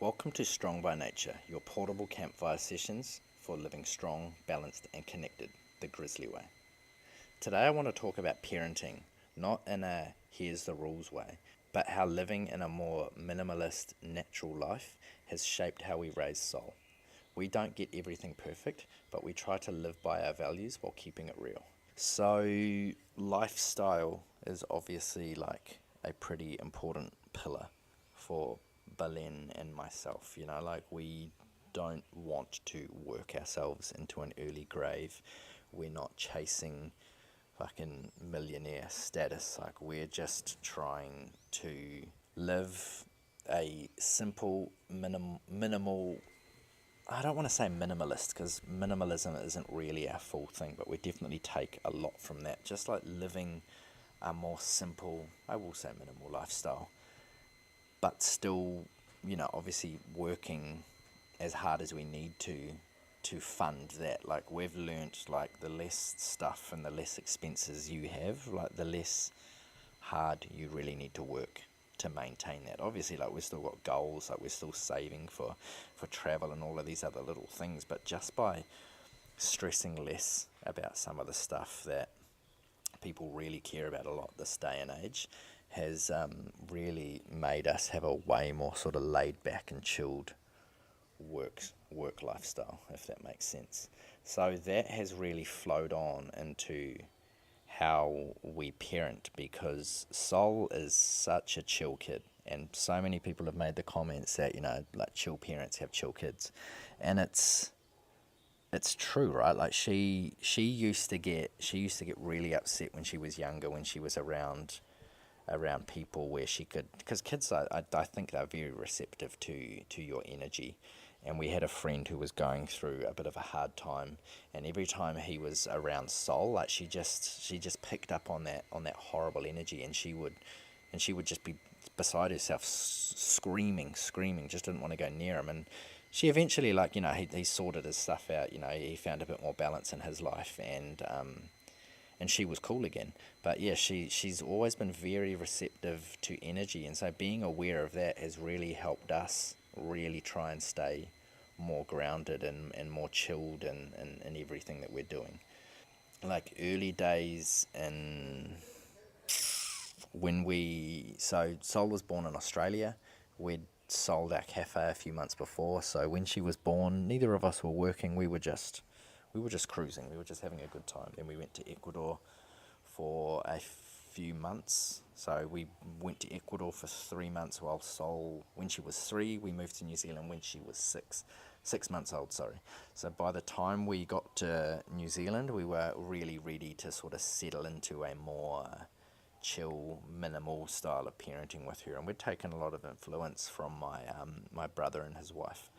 Welcome to Strong by Nature, your portable campfire sessions for living strong, balanced, and connected the grizzly way. Today, I want to talk about parenting, not in a here's the rules way, but how living in a more minimalist, natural life has shaped how we raise Sol. We don't get everything perfect, but we try to live by our values while keeping it real. So, lifestyle is obviously like a pretty important pillar for Belen and myself. Like we don't want to work ourselves into an early grave. We're not chasing fucking millionaire status. Like we're just trying to live a simple, minimal. I don't want to say minimalist because minimalism isn't really our full thing, but we definitely take a lot from that. Just like living a more simple, I will say minimal lifestyle, but still, obviously working as hard as we need to fund that. Like we've learnt, like the less stuff and the less expenses you have, like the less hard you really need to work to maintain that. Obviously, like we've still got goals, like we're still saving for travel and all of these other little things, but just by stressing less about some of the stuff that people really care about a lot this day and age has really made us have a way more sort of laid back and chilled work lifestyle, if that makes sense. So that has really flowed on into how we parent, because Sol is such a chill kid, and so many people have made the comments that like chill parents have chill kids, and it's true, right? Like she used to get really upset when she was younger, when she was around people where she could, because kids I think they're very receptive to your energy. And we had a friend who was going through a bit of a hard time, and every time he was around Sol, like she just picked up on that horrible energy, and she would just be beside herself, screaming, just didn't want to go near him. And she eventually, like, he sorted his stuff out. He found a bit more balance in his life, and she was cool again. But yeah, she's always been very receptive to energy, and so being aware of that has really helped us really try and stay more grounded and more chilled in everything that we're doing. Like early days, and so Sol was born in Australia. We'd sold our cafe a few months before, so when she was born, neither of us were working. We were just cruising. We were just having a good time. Then we went to Ecuador for a few months. So we went to Ecuador for 3 months while Sol, when she was 3, we moved to New Zealand when she was 6 months old, sorry. So by the time we got to New Zealand, we were really ready to sort of settle into a more chill, minimal style of parenting with her. And we'd taken a lot of influence from my brother and his wife.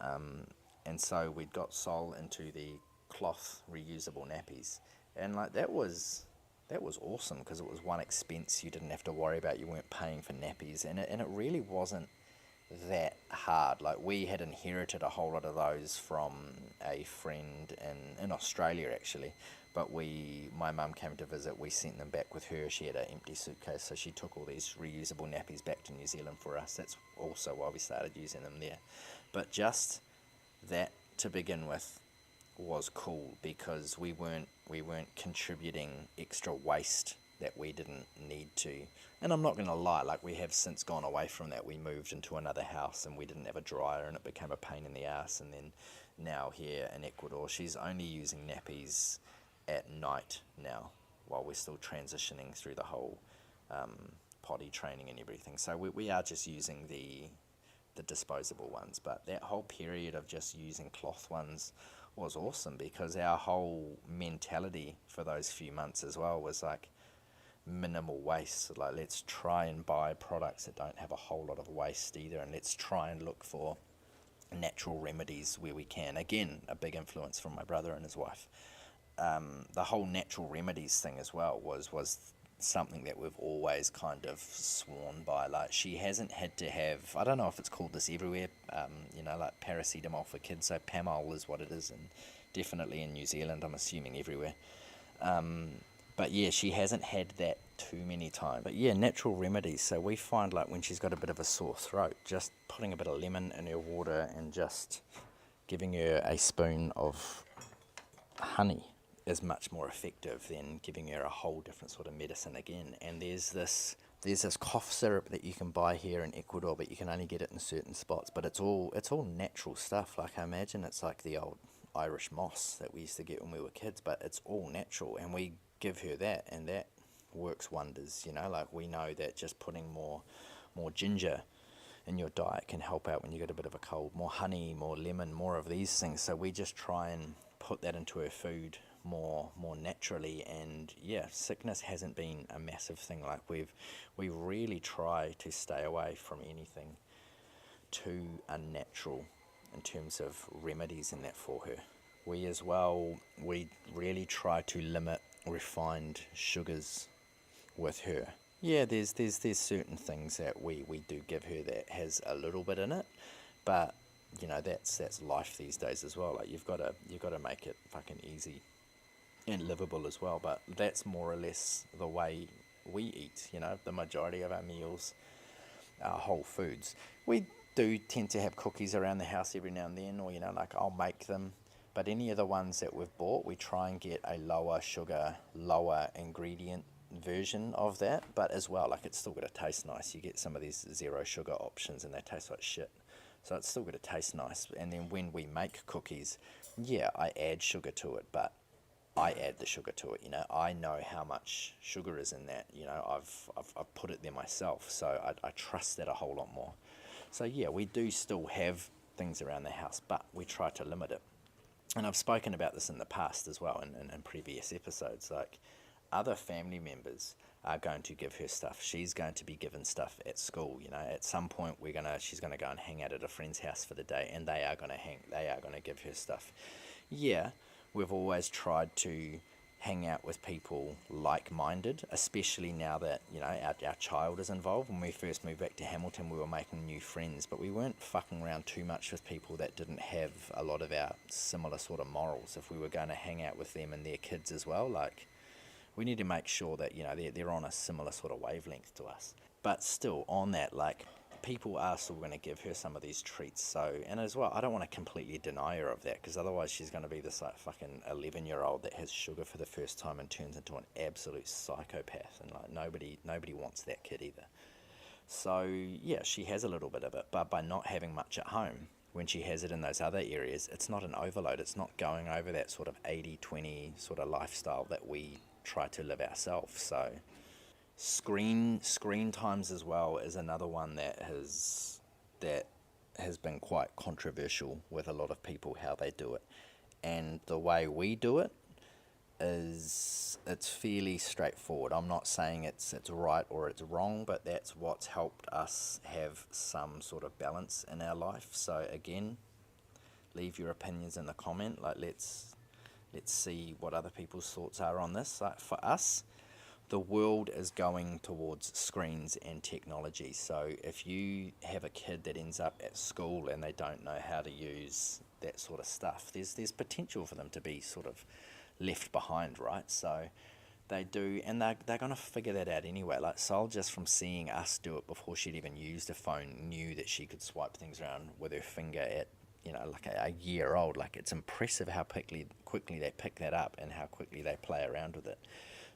And so we'd got Sol into the cloth reusable nappies, and like that was awesome, because it was one expense you didn't have to worry about. You weren't paying for nappies, and it really wasn't that hard. Like we had inherited a whole lot of those from a friend in Australia actually, but my mum came to visit. We sent them back with her. She had an empty suitcase, so she took all these reusable nappies back to New Zealand for us. That's also why we started using them there. But just that to begin with was cool, because we weren't contributing extra waste that we didn't need to. And I'm not going to lie, like we have since gone away from that. We moved into another house and we didn't have a dryer, and it became a pain in the ass. And then now here in Ecuador, she's only using nappies at night now, while we're still transitioning through the whole potty training and everything. So we are just using the disposable ones. But that whole period of just using cloth ones was awesome, because our whole mentality for those few months as well was like minimal waste. So like, let's try and buy products that don't have a whole lot of waste either, and let's try and look for natural remedies where we can. Again, a big influence from my brother and his wife. The whole natural remedies thing as well was something that we've always kind of sworn by. Like she hasn't had to have, I don't know if it's called this everywhere, like paracetamol for kids. So Pamol is what it is, and definitely in New Zealand, I'm assuming everywhere. But yeah, she hasn't had that too many times. But yeah, natural remedies. So we find like when she's got a bit of a sore throat, just putting a bit of lemon in her water and just giving her a spoon of honey is much more effective than giving her a whole different sort of medicine again. And there's this cough syrup that you can buy here in Ecuador, but you can only get it in certain spots. But it's all natural stuff. Like I imagine it's like the old Irish moss that we used to get when we were kids, but it's all natural, and we give her that, and that works wonders. Like we know that just putting more ginger in your diet can help out when you get a bit of a cold. More honey, more lemon, more of these things. So we just try and put that into her food more naturally, and yeah, sickness hasn't been a massive thing. Like we really try to stay away from anything too unnatural in terms of remedies and that for her. We really try to limit refined sugars with her. Yeah, there's certain things that we do give her that has a little bit in it, but that's life these days as well. Like you've got to make it fucking easy and livable as well. But that's more or less the way we eat. The majority of our meals are whole foods. We do tend to have cookies around the house every now and then, or like I'll make them. But any of the ones that we've bought, we try and get a lower sugar, lower ingredient version of that. But as well, like it's still got to taste nice. You get some of these zero sugar options and they taste like shit. So it's still got to taste nice. And then when we make cookies, yeah, I add sugar to it, but I add the sugar to it. I know how much sugar is in that. I've put it there myself, so I trust that a whole lot more. So yeah, we do still have things around the house, but we try to limit it. And I've spoken about this in the past as well in previous episodes. Like other family members are going to give her stuff. She's going to be given stuff at school. At some point she's gonna go and hang out at a friend's house for the day, and they are gonna give her stuff. Yeah, we've always tried to hang out with people like-minded, especially now that our child is involved. When we first moved back to Hamilton, we were making new friends, but we weren't fucking around too much with people that didn't have a lot of our similar sort of morals. If we were going to hang out with them and their kids as well, like we need to make sure that they're on a similar sort of wavelength to us. But still, on that, like people are still going to give her some of these treats. So, and as well, I don't want to completely deny her of that, because otherwise she's going to be this like fucking 11-year-old that has sugar for the first time and turns into an absolute psychopath, and like nobody wants that kid either. So yeah, she has a little bit of it, but by not having much at home, when she has it in those other areas, it's not an overload. It's not going over that sort of 80-20 sort of lifestyle that we try to live ourselves. So screen times as well is another one that has been quite controversial with a lot of people, how they do it. And the way we do it is it's fairly straightforward. I'm not saying it's right or it's wrong, but that's what's helped us have some sort of balance in our life. So again, leave your opinions in the comment. Like let's see what other people's thoughts are on this. Like for us, the world is going towards screens and technology. So if you have a kid that ends up at school and they don't know how to use that sort of stuff, there's potential for them to be sort of left behind, right? So they do, and they're going to figure that out anyway. Like Sol, just from seeing us do it before she'd even used a phone, knew that she could swipe things around with her finger at like a year old. Like it's impressive how quickly they pick that up and how quickly they play around with it.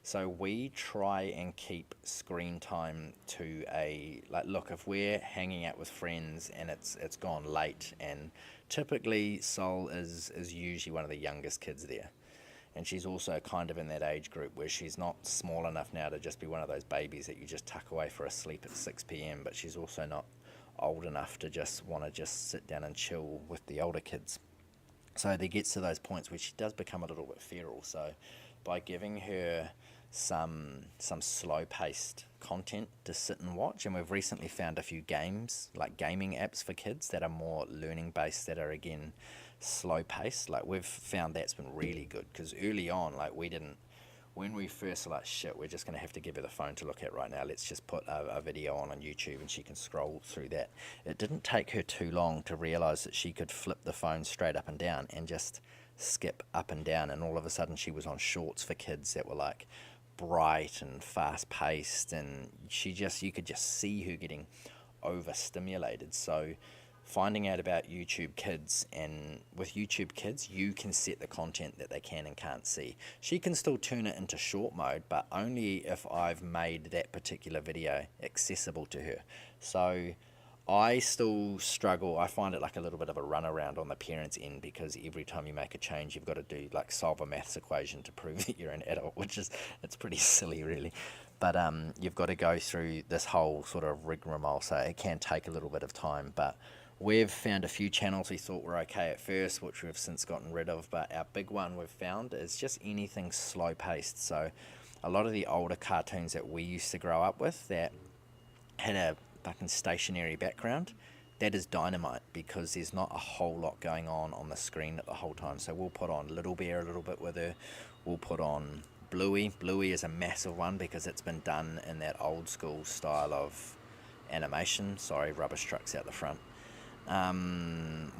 So we try and keep screen time to a, like, look, if we're hanging out with friends and it's gone late, and typically Sol is usually one of the youngest kids there, and she's also kind of in that age group where she's not small enough now to just be one of those babies that you just tuck away for a sleep at 6 p.m, but she's also not old enough to just want to just sit down and chill with the older kids. So there gets to those points where she does become a little bit feral. So by giving her some slow-paced content to sit and watch, and we've recently found a few games, like gaming apps for kids that are more learning-based, that are again slow-paced. Like we've found that's been really good, because early on, like when we first like, shit, we're just going to have to give her the phone to look at right now, let's just put a video on YouTube and she can scroll through that. It didn't take her too long to realise that she could flip the phone straight up and down and just skip up and down, and all of a sudden she was on shorts for kids that were like bright and fast paced, and you could just see her getting overstimulated. So finding out about YouTube Kids, and with YouTube Kids you can set the content that they can and can't see. She can still turn it into short mode, but only if I've made that particular video accessible to her. So I still struggle. I find it like a little bit of a runaround on the parents' end, because every time you make a change, you've got to do like solve a maths equation to prove that you're an adult, which is, it's pretty silly, really. But you've got to go through this whole sort of rigmarole, so it can take a little bit of time. But we've found a few channels we thought were okay at first, which we've since gotten rid of. But our big one we've found is just anything slow paced. So a lot of the older cartoons that we used to grow up with that had a fucking stationary background, that is dynamite, because there's not a whole lot going on the screen at the whole time. So we'll put on Little Bear a little bit with her. We'll put on Bluey. Bluey is a massive one because it's been done in that old school style of animation. Sorry, rubbish trucks out the front.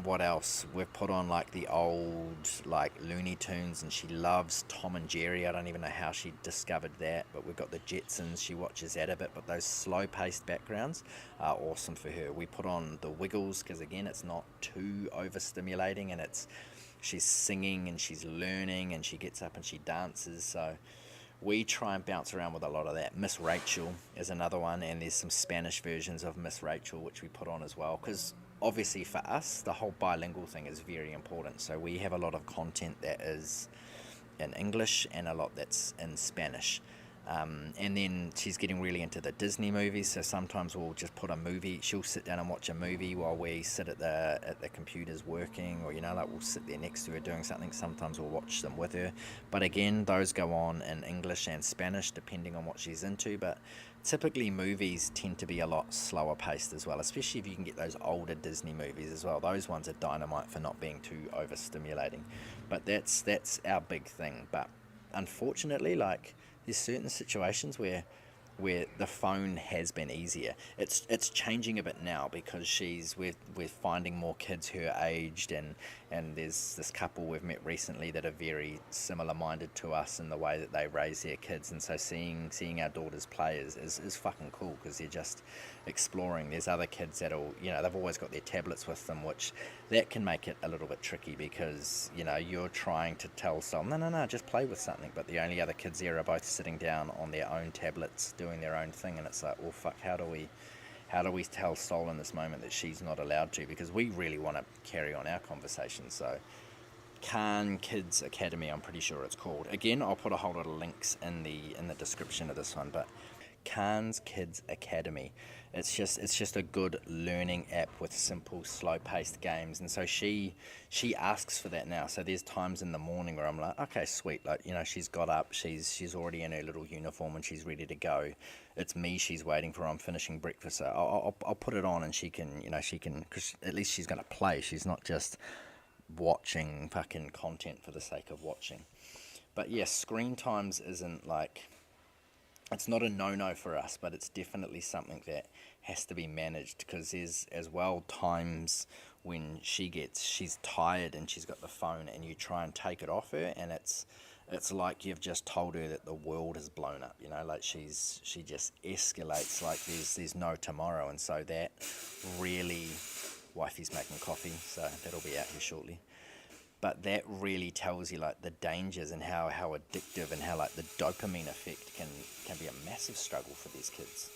What else? We've put on like the old like Looney Tunes, and she loves Tom and Jerry. I don't even know how she discovered that, but we've got the Jetsons. She watches that a bit, but those slow-paced backgrounds are awesome for her. We put on the Wiggles because again, it's not too overstimulating, and she's singing and she's learning, and she gets up and she dances. So we try and bounce around with a lot of that. Miss Rachel is another one, and there's some Spanish versions of Miss Rachel which we put on as well, because obviously for us the whole bilingual thing is very important. So we have a lot of content that is in English and a lot that's in Spanish. And then she's getting really into the Disney movies, so sometimes we'll just put a movie. She'll sit down and watch a movie while we sit at the computers working, or like we'll sit there next to her doing something. Sometimes we'll watch them with her, but again, those go on in English and Spanish depending on what she's into. But typically movies tend to be a lot slower paced as well, especially if you can get those older Disney movies as well. Those ones are dynamite for not being too overstimulating. But that's our big thing. But unfortunately, like, there's certain situations where the phone has been easier. It's changing a bit now, because we're finding more kids her aged, and there's this couple we've met recently that are very similar minded to us in the way that they raise their kids, and so seeing our daughters play is fucking cool, because they're just exploring. There's other kids that'll, they've always got their tablets with them, which that can make it a little bit tricky, because you're trying to tell someone, no, just play with something, but the only other kids there are both sitting down on their own tablets doing their own thing, and it's like, well, fuck, how do we tell Sol in this moment that she's not allowed to, because we really want to carry on our conversation. So Khan Kids Academy, I'm pretty sure it's called. Again, I'll put a whole lot of links in the description of this one, but Khan's Kids Academy. It's just a good learning app with simple, slow-paced games, and so she asks for that now. So there's times in the morning where I'm like, okay, sweet, like, she's got up, she's already in her little uniform and she's ready to go. It's me she's waiting for. I'm finishing breakfast, so I'll put it on, and she can, because at least she's gonna play. She's not just watching fucking content for the sake of watching. But yes, screen times isn't like, it's not a no-no for us, but it's definitely something that has to be managed, because there's as well times when she's tired and she's got the phone, and you try and take it off her, and it's like you've just told her that the world has blown up, like she just escalates like there's no tomorrow. And so that really, wifey's making coffee, so that'll be out here shortly. But that really tells you like the dangers, and how addictive, and how like the dopamine effect can be a massive struggle for these kids.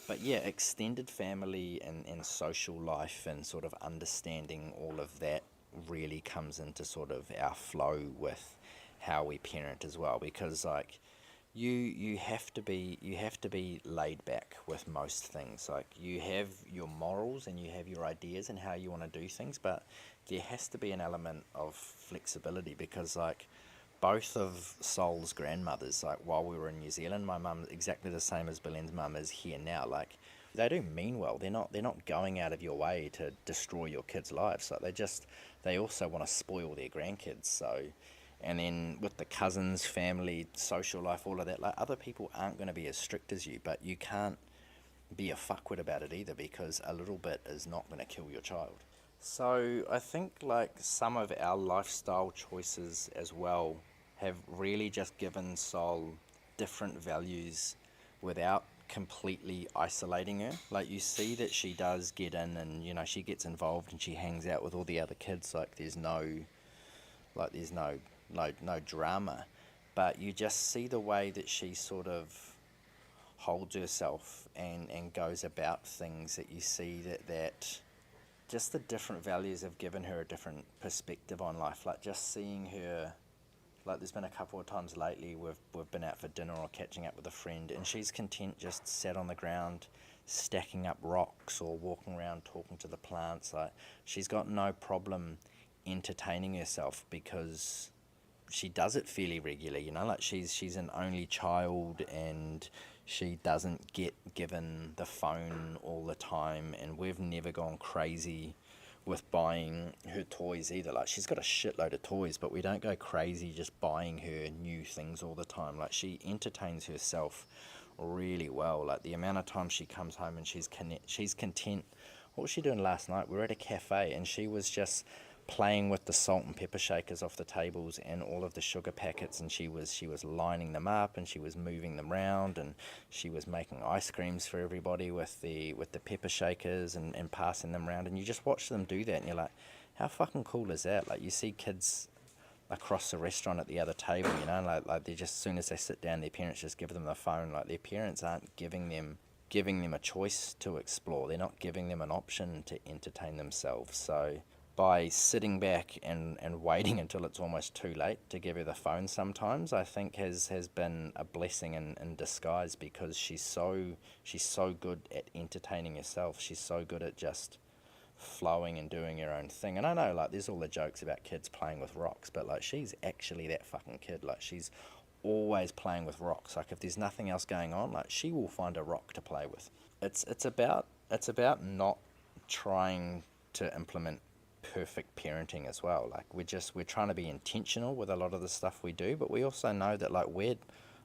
But yeah, extended family and social life and sort of understanding all of that really comes into sort of our flow with how we parent as well, because like you have to be laid back with most things. Like, you have your morals and you have your ideas and how you want to do things, but there has to be an element of flexibility, because like both of Sol's grandmothers, like while we were in New Zealand, my mum exactly the same as Belen's mum is here now. Like, they do mean well. They're not going out of your way to destroy your kids' lives. Like, they also want to spoil their grandkids. So, and then with the cousins, family, social life, all of that, like, other people aren't going to be as strict as you, but you can't be a fuckwit about it either, because a little bit is not going to kill your child. So I think like some of our lifestyle choices as well have really just given Sol different values without completely isolating her. Like, you see that she does get in, and she gets involved and she hangs out with all the other kids. Like, there's no drama, but you just see the way that she sort of holds herself and goes about things, that you see that just the different values have given her a different perspective on life. Like, just seeing her, like, there's been a couple of times lately we've been out for dinner or catching up with a friend, and she's content just sat on the ground stacking up rocks or walking around talking to the plants. Like, she's got no problem entertaining herself because she does it fairly regularly. Like, she's an only child, and she doesn't get given the phone all the time, and we've never gone crazy with buying her toys either. Like, she's got a shitload of toys, but we don't go crazy just buying her new things all the time. Like, she entertains herself really well. Like, the amount of time she comes home and she's content. What was she doing last night? We were at a cafe, and she was just playing with the salt and pepper shakers off the tables and all of the sugar packets, and she was lining them up, and she was moving them around, and she was making ice creams for everybody with the pepper shakers, and passing them around. And you just watch them do that, and you're like, how fucking cool is that? Like, you see kids across the restaurant at the other table, like they just, as soon as they sit down, their parents just give them the phone. Like, their parents aren't giving them a choice to explore. They're not giving them an option to entertain themselves. So by sitting back and waiting until it's almost too late to give her the phone sometimes, I think has been a blessing in disguise, because she's so good at entertaining herself. She's so good at just flowing and doing her own thing. And I know, like, there's all the jokes about kids playing with rocks, but like, she's actually that fucking kid. Like, she's always playing with rocks. Like, if there's nothing else going on, like, she will find a rock to play with. It's about not trying to implement perfect parenting as well. Like, we're trying to be intentional with a lot of the stuff we do, but we also know that, like, we're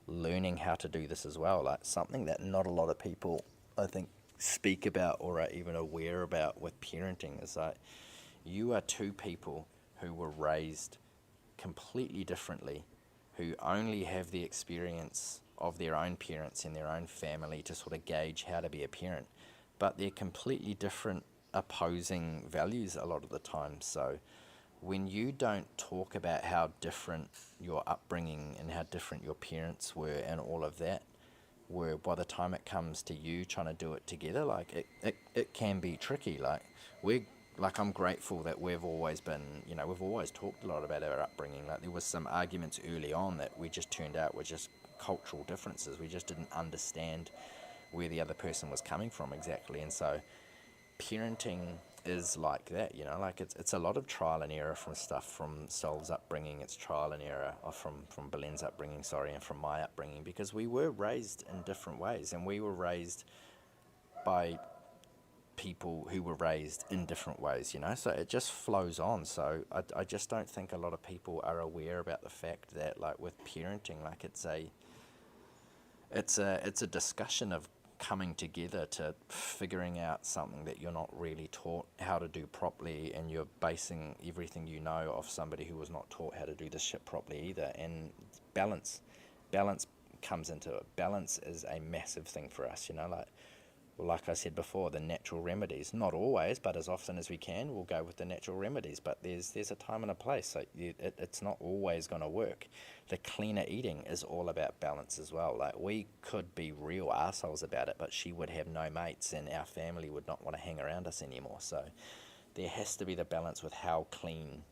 learning how to do this as well. Like, something that not a lot of people, I think, speak about or are even aware about with parenting is that you are two people who were raised completely differently, who only have the experience of their own parents and their own family to sort of gauge how to be a parent, but they're completely different, opposing values a lot of the time. So when you don't talk about how different your upbringing and how different your parents were and all of that were, by the time it comes to you trying to do it together, like, it can be tricky. I'm grateful that we've always been, we've always talked a lot about our upbringing. Like, there was some arguments early on that we just turned out were just cultural differences. We just didn't understand where the other person was coming from exactly. And so parenting is like that, like, it's a lot of trial and error from stuff from Sol's upbringing. It's trial and error from Belen's upbringing, and from my upbringing, because we were raised in different ways, and we were raised by people who were raised in different ways, so it just flows on. So I just don't think a lot of people are aware about the fact that, like, with parenting, like, it's a discussion of coming together to figuring out something that you're not really taught how to do properly, and you're basing everything off somebody who was not taught how to do this shit properly either. And balance comes into it. Balance is a massive thing for us, like I said before, the natural remedies. Not always, but as often as we can, we'll go with the natural remedies. But there's a time and a place. So it's not always going to work. The cleaner eating is all about balance as well. Like, we could be real assholes about it, but she would have no mates, and our family would not want to hang around us anymore. So there has to be the balance with how clean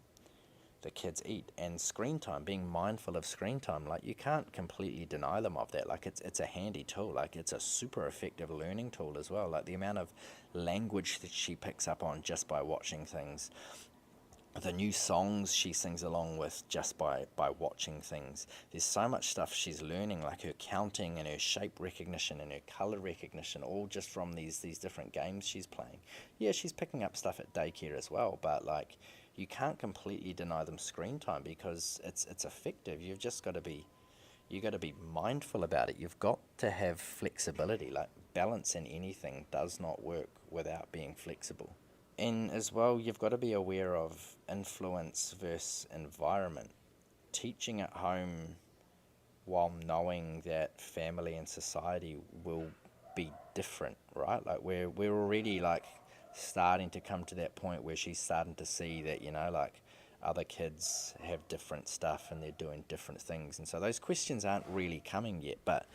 the kids eat, and screen time, being mindful of screen time. Like, you can't completely deny them of that. Like, it's a handy tool. Like, it's a super effective learning tool as well. Like, the amount of language that she picks up on just by watching things, the new songs she sings along with just by watching things. There's so much stuff she's learning, like her counting and her shape recognition and her color recognition, all just from these different games she's playing. Yeah, she's picking up stuff at daycare as well, but, like, you can't completely deny them screen time because it's effective. You got to be mindful about it. You've got to have flexibility. Like, balance in anything does not work without being flexible. And as well, you've got to be aware of influence versus environment. Teaching at home while knowing that family and society will be different, right? Like we're already like starting to come to that point where she's starting to see that, like other kids have different stuff and they're doing different things, and so those questions aren't really coming yet, but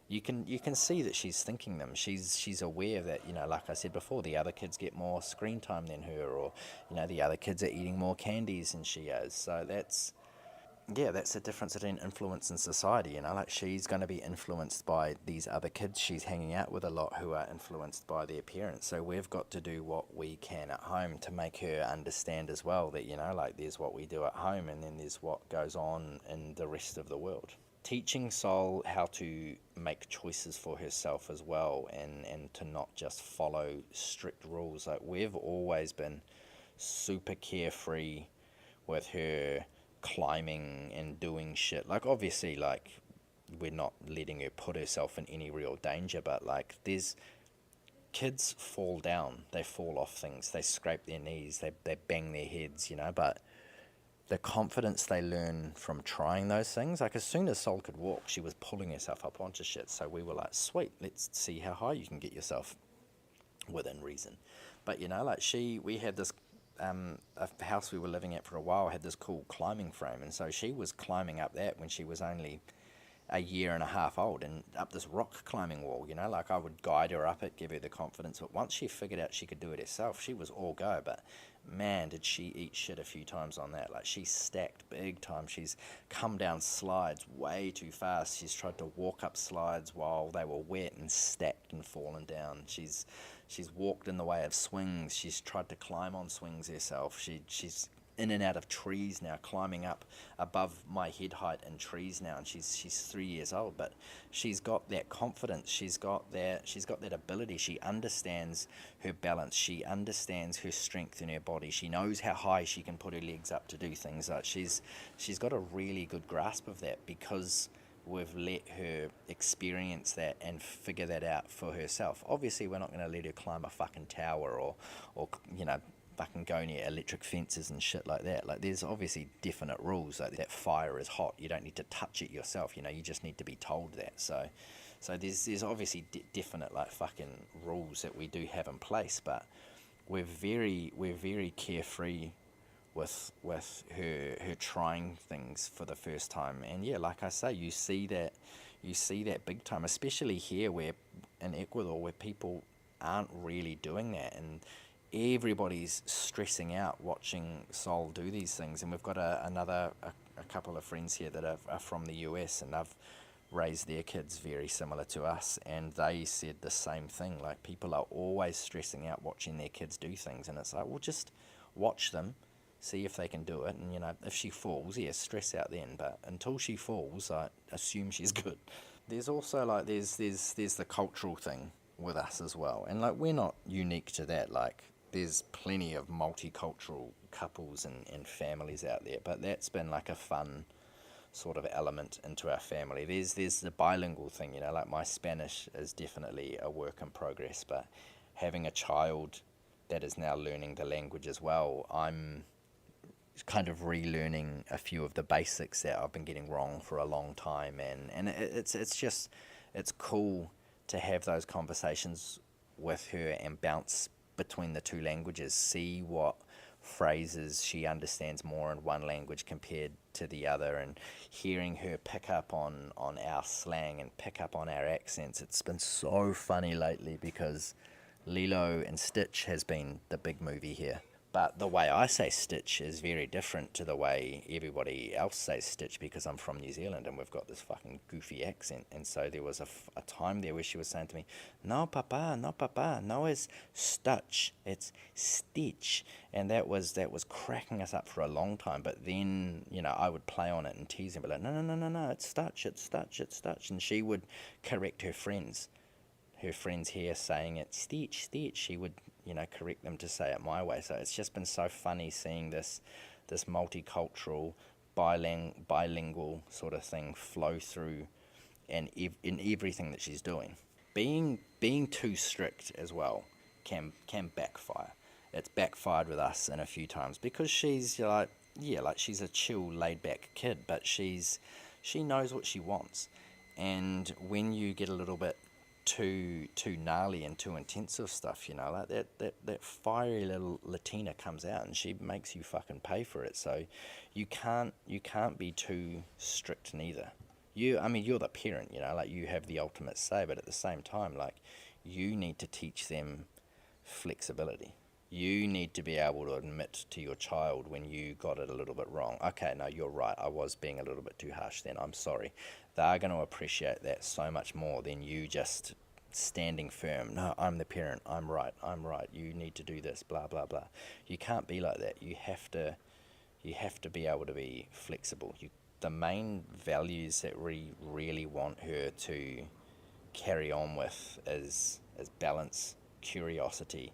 you can see that she's thinking them. She's aware that, like I said before, the other kids get more screen time than her, or the other kids are eating more candies than she is. So that's the difference between influence and society. Like she's going to be influenced by these other kids she's hanging out with a lot who are influenced by their parents. So we've got to do what we can at home to make her understand as well that, like there's what we do at home and then there's what goes on in the rest of the world. Teaching Sol how to make choices for herself as well, and to not just follow strict rules. Like we've always been super carefree with her climbing and doing shit. Like obviously, like we're not letting her put herself in any real danger, but like there's kids fall down, they fall off things, they scrape their knees, they bang their heads, but the confidence they learn from trying those things, like as soon as Sol could walk, she was pulling herself up onto shit. So we were like, sweet, let's see how high you can get yourself within reason. But like we had this, a house we were living at for a while had this cool climbing frame, and so she was climbing up that when she was only a year and a half old, and up this rock climbing wall, like I would guide her up it, give her the confidence, but once she figured out she could do it herself, she was all go. But man, did she eat shit a few times on that. Like she stacked big time. She's come down slides way too fast. She's tried to walk up slides while they were wet and stacked and fallen down. She's walked in the way of swings. She's tried to climb on swings herself. She's in and out of trees now, climbing up above my head height in trees now, and she's 3 years old, but she's got that confidence, she's got that ability. She understands her balance, she understands her strength in her body, she knows how high she can put her legs up to do things. Like she's got a really good grasp of that because we've let her experience that and figure that out for herself. Obviously we're not going to let her climb a fucking tower or fucking go near electric fences and shit like that. Like there's obviously definite rules. Like that fire is hot, you don't need to touch it yourself, you just need to be told that. So there's obviously definite like fucking rules that we do have in place, but we're very carefree with her trying things for the first time. And yeah, like I say, you see that big time, especially here where in Ecuador, where people aren't really doing that, and everybody's stressing out watching Sol do these things. And we've got a couple of friends here that are from the US, and they've raised their kids very similar to us, and they said the same thing. Like people are always stressing out watching their kids do things, and it's like, well, just watch them, see if they can do it, and if she falls, yeah, stress out then, but until she falls, I assume she's good. There's also like there's the cultural thing with us as well, and like we're not unique to that. Like there's plenty of multicultural couples and families out there, but that's been like a fun sort of element into our family. There's the bilingual thing, like my Spanish is definitely a work in progress, but having a child that is now learning the language as well, I'm kind of relearning a few of the basics that I've been getting wrong for a long time, and it's cool to have those conversations with her and bounce between the two languages, see what phrases she understands more in one language compared to the other, and hearing her pick up on our slang and pick up on our accents. It's been so funny lately because Lilo and Stitch has been the big movie here. But the way I say Stitch is very different to the way everybody else says Stitch, because I'm from New Zealand and we've got this fucking goofy accent. And so there was a time there where she was saying to me, no papa, no it's Stitch, it's Stitch. And that was cracking us up for a long time. But then, I would play on it and tease her, be like, no, it's Stitch. And she would correct her friends here saying it Stitch, she would, correct them to say it my way. So it's just been so funny seeing this multicultural, bilingual sort of thing flow through, and in everything that she's doing. Being too strict as well can backfire. It's backfired with us in a few times because she's like she's a chill, laid back kid, but she's She knows what she wants. And when you get a little bit too gnarly and too intensive stuff, like that fiery little Latina comes out and she makes you fucking pay for it. So you can't be too strict neither. You're the parent, like you have the ultimate say, but at the same time, like, you need to teach them flexibility. You need to be able to admit to your child when you got it a little bit wrong. Okay, no, you're right. I was being a little bit too harsh then. I'm sorry. They're going to appreciate that so much more than you just standing firm. No, I'm the parent. I'm right. I'm right. You need to do this. Blah blah blah. You can't be like that. You have to be able to be flexible. The main values that we really want her to carry on with is balance, curiosity,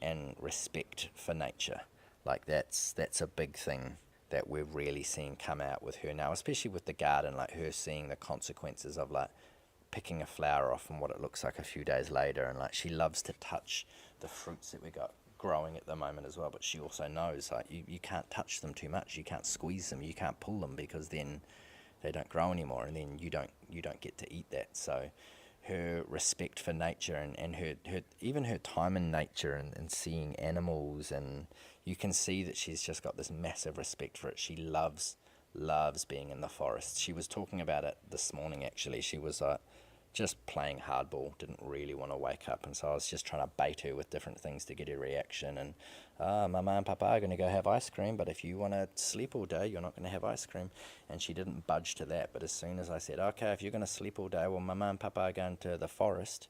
and respect for nature. Like that's a big thing that we're really seeing come out with her now, especially with the garden, like her seeing the consequences of like picking a flower off and what it looks like a few days later. And like she loves to touch the fruits that we got growing at the moment as well, but she also knows like you can't touch them too much, you can't squeeze them, you can't pull them, because then they don't grow anymore, and then you don't get to eat that. So her respect for nature, and her even her time in nature, and seeing animals, and you can see that she's just got this massive respect for it. She loves being in the forest. She was talking about it this morning actually. She was just playing hardball, didn't really want to wake up, and so I was just trying to bait her with different things to get her reaction. And Mama and Papa are going to go have ice cream, but if you want to sleep all day, you're not going to have ice cream. And she didn't budge to that. But as soon as I said, okay, if you're going to sleep all day, well, Mama and Papa are going to the forest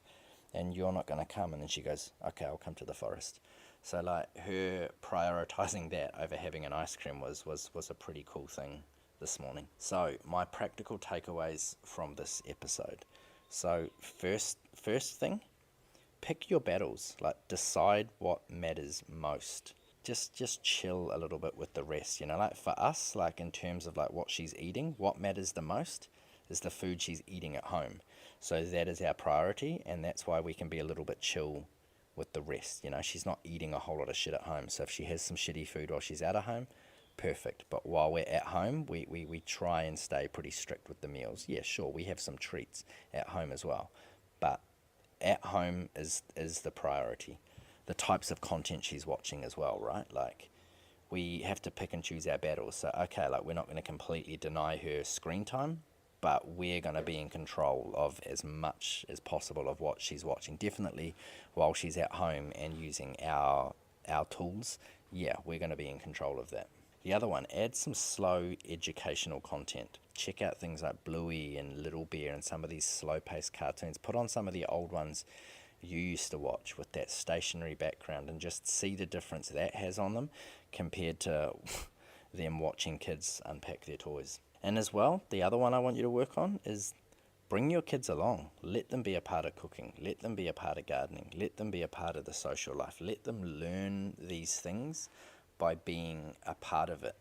and you're not going to come. And then she goes, okay, I'll come to the forest. So like her prioritizing that over having an ice cream was a pretty cool thing this morning. So my practical takeaways from this episode. So first thing, pick your battles. Like, decide what matters most. Just chill a little bit with the rest. Like for us, like in terms of like what she's eating, what matters the most is the food she's eating at home. So that is our priority, and that's why we can be a little bit chill with the rest. She's not eating a whole lot of shit at home. So if she has some shitty food while she's out of home, perfect. But while we're at home, we try and stay pretty strict with the meals. Yeah, sure, we have some treats at home as well, but at home is the priority. The types of content she's watching as well, right? Like, we have to pick and choose our battles. So okay, like, we're not going to completely deny her screen time, but we're going to be in control of as much as possible of what she's watching. Definitely while she's at home and using our tools, yeah, we're going to be in control of that. The other one, add some slow educational content. Check out things like Bluey and Little Bear and some of these slow-paced cartoons. Put on some of the old ones you used to watch with that stationary background, and just see the difference that has on them compared to them watching kids unpack their toys. And as well, the other one I want you to work on is bring your kids along. Let them be a part of cooking. Let them be a part of gardening. Let them be a part of the social life. Let them learn these things by being a part of it,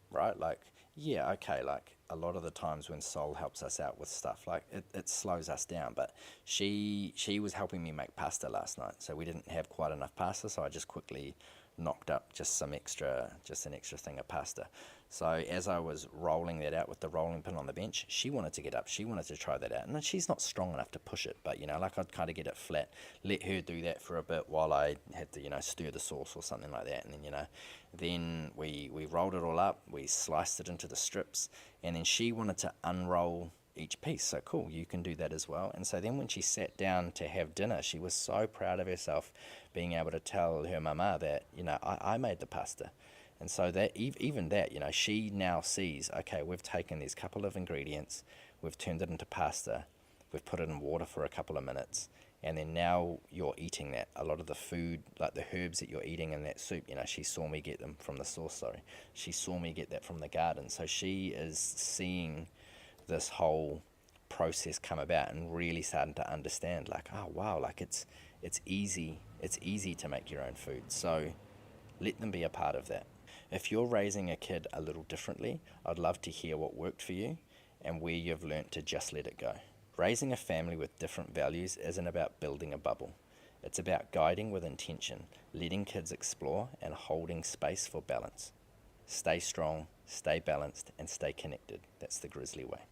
right? Like, yeah, okay, like a lot of the times when Sol helps us out with stuff, like it slows us down. But she was helping me make pasta last night, so we didn't have quite enough pasta, so I just quickly knocked up just an extra thing of pasta. So as I was rolling that out with the rolling pin on the bench, she wanted to get up. She wanted to try that out. And she's not strong enough to push it, but, like, I'd kind of get it flat, let her do that for a bit while I had to, stir the sauce or something like that. And then, then we rolled it all up. We sliced it into the strips. And then she wanted to unroll each piece. So cool, you can do that as well. And so then when she sat down to have dinner, she was so proud of herself being able to tell her mama that, I made the pasta. And so that even that, she now sees, okay, we've taken these couple of ingredients, we've turned it into pasta, we've put it in water for a couple of minutes, and then now you're eating that. A lot of the food, like the herbs that you're eating in that soup, she saw me get them from the sauce, sorry. She saw me get that from the garden. So she is seeing this whole process come about and really starting to understand, like, oh wow, like it's easy to make your own food. So let them be a part of that. If you're raising a kid a little differently, I'd love to hear what worked for you and where you've learnt to just let it go. Raising a family with different values isn't about building a bubble. It's about guiding with intention, letting kids explore, and holding space for balance. Stay strong, stay balanced, and stay connected. That's the Grizzly way.